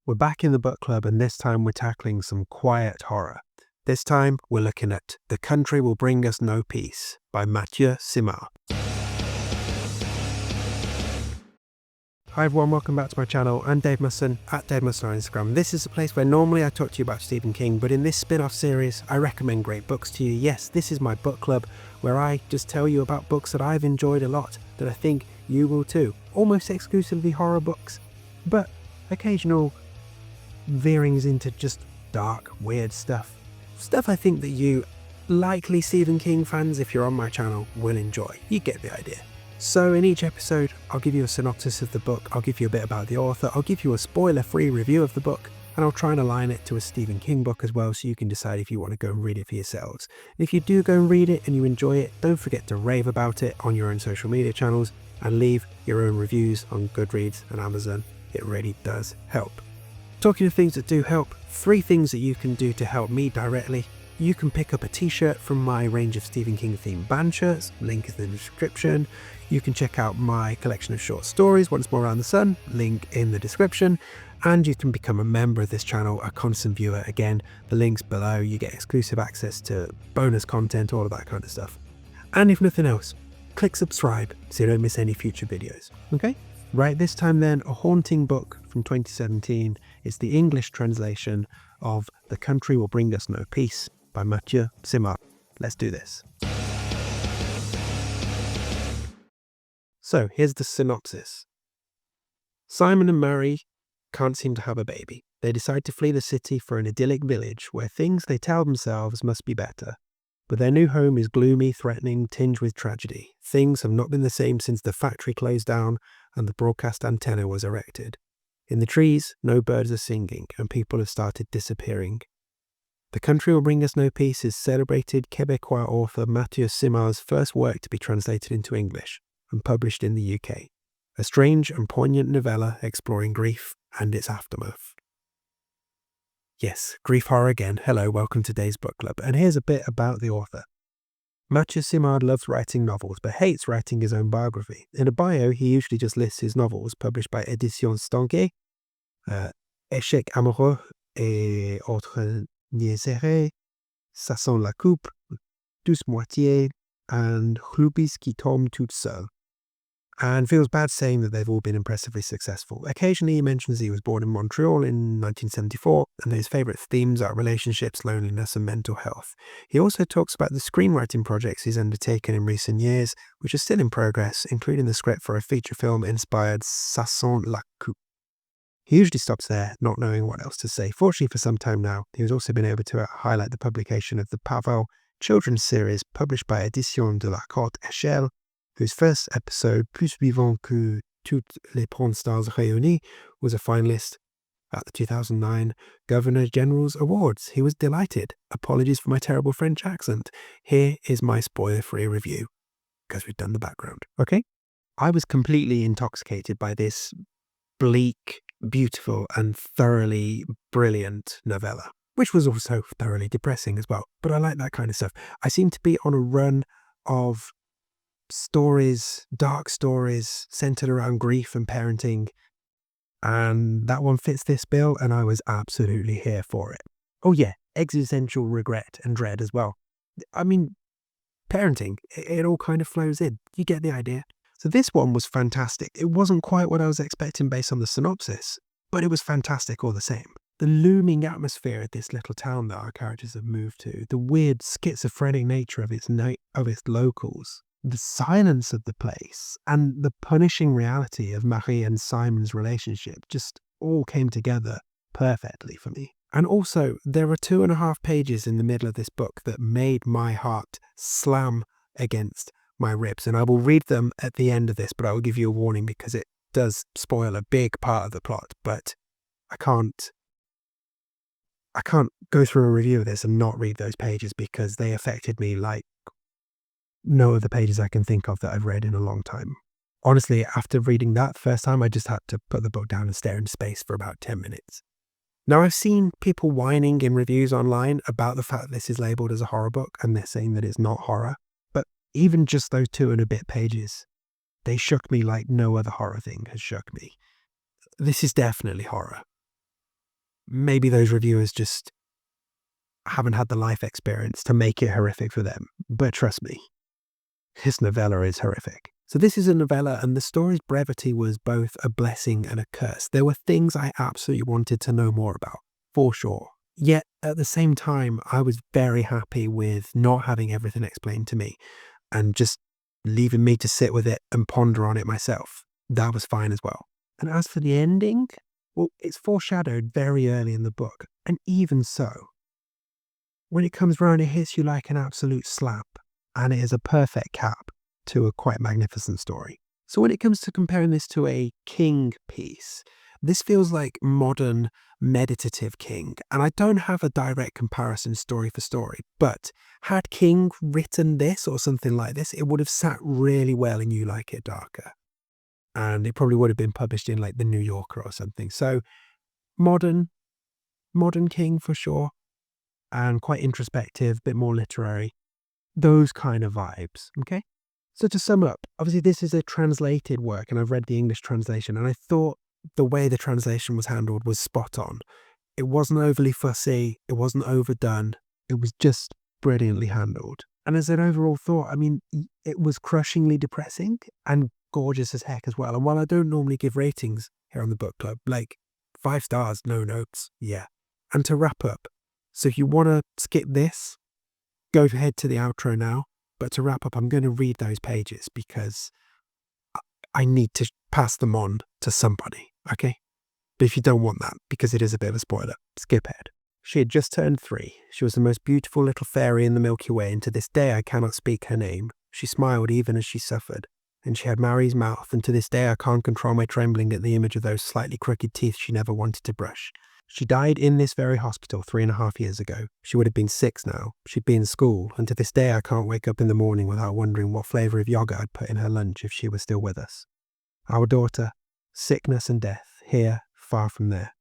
We're back in the book club, and this time we're tackling some quiet horror. This time we're looking at The Country Will Bring Us No Peace by Matthieu Simard. Hi everyone, welcome back to my channel. I'm Dave Musson, at Dave Musson on Instagram. This is a place where normally I talk to you about Stephen King, but in this spin-off series I recommend great books to you. Yes, this is my book club where I just tell you about books that I've enjoyed a lot, that I think you will too. Almost exclusively horror books, but occasional veerings into just dark, weird stuff. Stuff I think that you, likely Stephen King fans if you're on my channel, will enjoy. You get the idea. So in each episode, I'll give you a synopsis of the book, I'll give you a bit about the author, I'll give you a spoiler-free review of the book, and I'll try and align it to a Stephen King book as well, so you can decide if you want to go and read it for yourselves. And if you do go and read it and you enjoy it, don't forget to rave about it on your own social media channels and leave your own reviews on Goodreads and Amazon. It really does help. Talking of things that do help, 3 things that you can do to help me directly. You can pick up a t-shirt from my range of Stephen King themed band shirts, link is in the description. You can check out my collection of short stories, Once More Around the Sun, link in the description. And you can become a member of this channel, a constant viewer. Again, the link's below. You get exclusive access to bonus content, all of that kind of stuff. And if nothing else, click subscribe so you don't miss any future videos, okay? Right, this time then, a haunting book from 2017. It's the English translation of The Country Will Bring Us No Peace by Matthieu Simard. Let's do this. So here's the synopsis. Simon and Mary can't seem to have a baby. They decide to flee the city for an idyllic village where things they tell themselves must be better. But their new home is gloomy, threatening, tinged with tragedy. Things have not been the same since the factory closed down and the broadcast antenna was erected. In the trees, no birds are singing and people have started disappearing. The Country Will Bring Us No Peace is celebrated Quebecois author Matthieu Simard's first work to be translated into English and published in the UK. A strange and poignant novella exploring grief and its aftermath. Yes, grief horror again. Hello, welcome to today's book club. And here's a bit about the author. Matthieu Simard loves writing novels, but hates writing his own biography. In a bio, he usually just lists his novels published by Éditions Stanguet, Échec amoureux et autres niaiseries, Ça sent la coupe, Douce moitié, and Chlubis qui tombe toute seule. And feels bad saying that they've all been impressively successful. Occasionally he mentions he was born in Montreal in 1974 and his favourite themes are relationships, loneliness and mental health. He also talks about the screenwriting projects he's undertaken in recent years, which are still in progress, including the script for a feature film inspired Ça sent la coupe. He usually stops there, not knowing what else to say. Fortunately for some time now, he has also been able to highlight the publication of the Pavel children's series published by Éditions de la Courte Échelle, whose first episode, Plus vivant que toutes les porn stars réunies, was a finalist at the 2009 Governor General's Awards. He was delighted. Apologies for my terrible French accent. Here is my spoiler-free review, because we've done the background. Okay? I was completely intoxicated by this bleak, beautiful and thoroughly brilliant novella, which was also thoroughly depressing as well. But I like that kind of stuff. I seem to be on a run of stories, dark stories centered around grief and parenting, and that one fits this bill and I was absolutely here for it. Oh yeah, existential regret and dread as well. I mean, parenting, it all kind of flows in. You get the idea. So this one was fantastic. It wasn't quite what I was expecting based on the synopsis, but it was fantastic all the same. The looming atmosphere of this little town that our characters have moved to, the weird schizophrenic nature of its locals, the silence of the place, and the punishing reality of Marie and Simon's relationship just all came together perfectly for me. And also, there are 2.5 pages in the middle of this book that made my heart slam against my ribs, and I will read them at the end of this, but I will give you a warning because it does spoil a big part of the plot. But I can't go through a review of this and not read those pages because they affected me like no other pages I can think of that I've read in a long time. Honestly, after reading that first time, I just had to put the book down and stare into space for about 10 minutes. Now, I've seen people whining in reviews online about the fact that this is labelled as a horror book and they're saying that it's not horror. But even just those 2 and a bit pages, they shook me like no other horror thing has shook me. This is definitely horror. maybe those reviewers just haven't had the life experience to make it horrific for them. But trust me, his novella is horrific. So this is a novella, and the story's brevity was both a blessing and a curse. There were things I absolutely wanted to know more about, for sure. Yet, at the same time, I was very happy with not having everything explained to me and just leaving me to sit with it and ponder on it myself. That was fine as well. And as for the ending, well, it's foreshadowed very early in the book. And even so, when it comes round, it hits you like an absolute slap. And it is a perfect cap to a quite magnificent story. So when it comes to comparing this to a King piece, this feels like modern meditative King. And I don't have a direct comparison story for story, but had King written this or something like this, it would have sat really well in You Like It Darker. And it probably would have been published in like the New Yorker or something. So modern King for sure. And quite introspective, bit more literary. Those kind of vibes, okay? So to sum up, obviously this is a translated work and I've read the English translation and I thought the way the translation was handled was spot on. It wasn't overly fussy, it wasn't overdone, it was just brilliantly handled. And as an overall thought, I mean, it was crushingly depressing and gorgeous as heck as well. And while I don't normally give ratings here on the book club, like 5 stars, no notes, yeah. And to wrap up, so if you want to skip this, go ahead to the outro now. But to wrap up, I'm going to read those pages because I need to pass them on to somebody, okay? But if you don't want that, because it is a bit of a spoiler, skip ahead. She had just turned 3. She was the most beautiful little fairy in the Milky Way, and to this day I cannot speak her name. She smiled even as she suffered, and she had Mary's mouth, and to this day I can't control my trembling at the image of those slightly crooked teeth she never wanted to brush. She died in this very hospital 3.5 years ago. She would have been 6 now. She'd be in school, and to this day I can't wake up in the morning without wondering what flavour of yogurt I'd put in her lunch if she were still with us. Our daughter, sickness and death, here, far from there.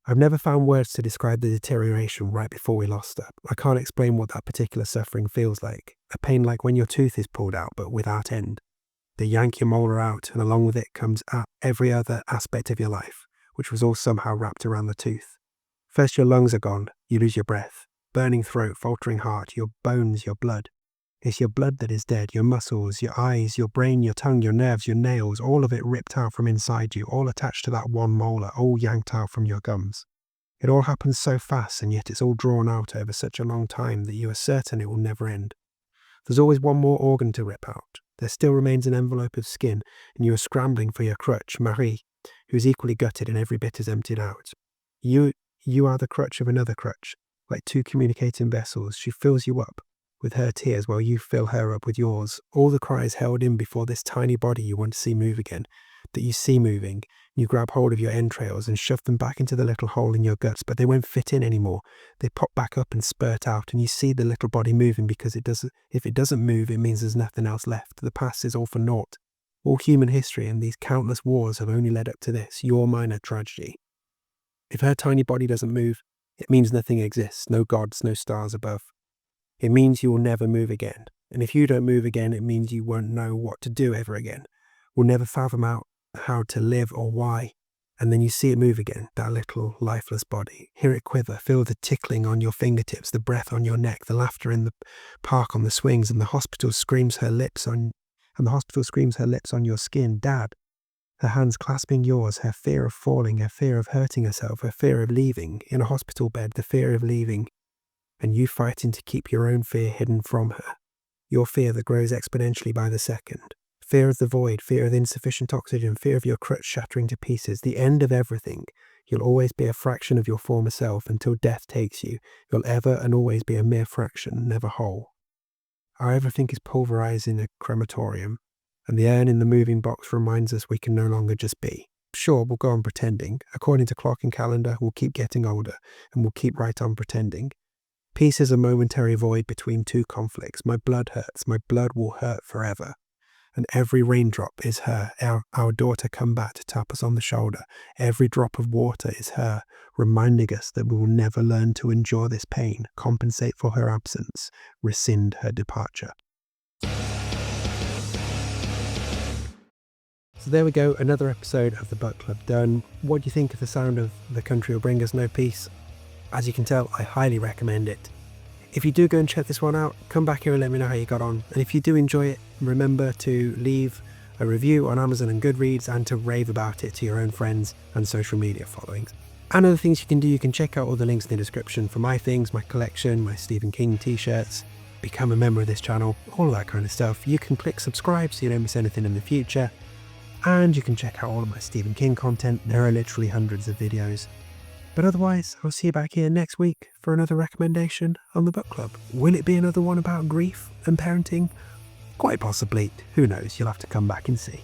I've never found words to describe the deterioration right before we lost her. I can't explain what that particular suffering feels like. A pain like when your tooth is pulled out but without end. They yank your molar out, and along with it comes every other aspect of your life, which was all somehow wrapped around the tooth. First your lungs are gone, you lose your breath, burning throat, faltering heart, your bones, your blood. It's your blood that is dead, your muscles, your eyes, your brain, your tongue, your nerves, your nails, all of it ripped out from inside you, all attached to that one molar, all yanked out from your gums. It all happens so fast, and yet it's all drawn out over such a long time that you are certain it will never end. There's always one more organ to rip out. There still remains an envelope of skin, and you are scrambling for your crutch, Marie, who is equally gutted and every bit is emptied out. You are the crutch of another crutch. Like 2 communicating vessels, she fills you up with her tears while you fill her up with yours. All the cries held in before this tiny body you want to see move again, that you see moving. You grab hold of your entrails and shove them back into the little hole in your guts, but they won't fit in anymore. They pop back up and spurt out, and you see the little body moving because if it doesn't move, it means there's nothing else left. The past is all for naught. All human history and these countless wars have only led up to this, your minor tragedy. If her tiny body doesn't move, it means nothing exists, no gods, no stars above. It means you will never move again. And if you don't move again, it means you won't know what to do ever again. Will never fathom out how to live or why. And then you see it move again, that little lifeless body. Hear it quiver, feel the tickling on your fingertips, the breath on your neck, the laughter in the park on the swings, and the hospital screams her lips on your skin, Dad. Her hands clasping yours, her fear of falling, her fear of hurting herself, her fear of leaving, in a hospital bed, the fear of leaving, and you fighting to keep your own fear hidden from her. Your fear that grows exponentially by the second. Fear of the void, fear of insufficient oxygen, fear of your crutch shattering to pieces, the end of everything. You'll always be a fraction of your former self until death takes you. You'll ever and always be a mere fraction, never whole. How everything is pulverized in a crematorium, and the urn in the moving box reminds us we can no longer just be. Sure, we'll go on pretending. According to clock and calendar, we'll keep getting older, and we'll keep right on pretending. Peace is a momentary void between 2 conflicts. My blood hurts. My blood will hurt forever. And every raindrop is her, our daughter come back to tap us on the shoulder. Every drop of water is her, reminding us that we will never learn to endure this pain, compensate for her absence, rescind her departure. So there we go, another episode of the Book Club done. What do you think of The Sound of the Country Will Bring Us No Peace? As you can tell, I highly recommend it. If you do go and check this one out, come back here and let me know how you got on. And if you do enjoy it, remember to leave a review on Amazon and Goodreads and to rave about it to your own friends and social media followings. And other things you can do, you can check out all the links in the description for my things, my collection, my Stephen King t-shirts, become a member of this channel, all that kind of stuff. You can click subscribe so you don't miss anything in the future. And you can check out all of my Stephen King content. There are literally hundreds of videos. But otherwise, I'll see you back here next week for another recommendation on the Book Club. Will it be another one about grief and parenting? Quite possibly. Who knows? You'll have to come back and see.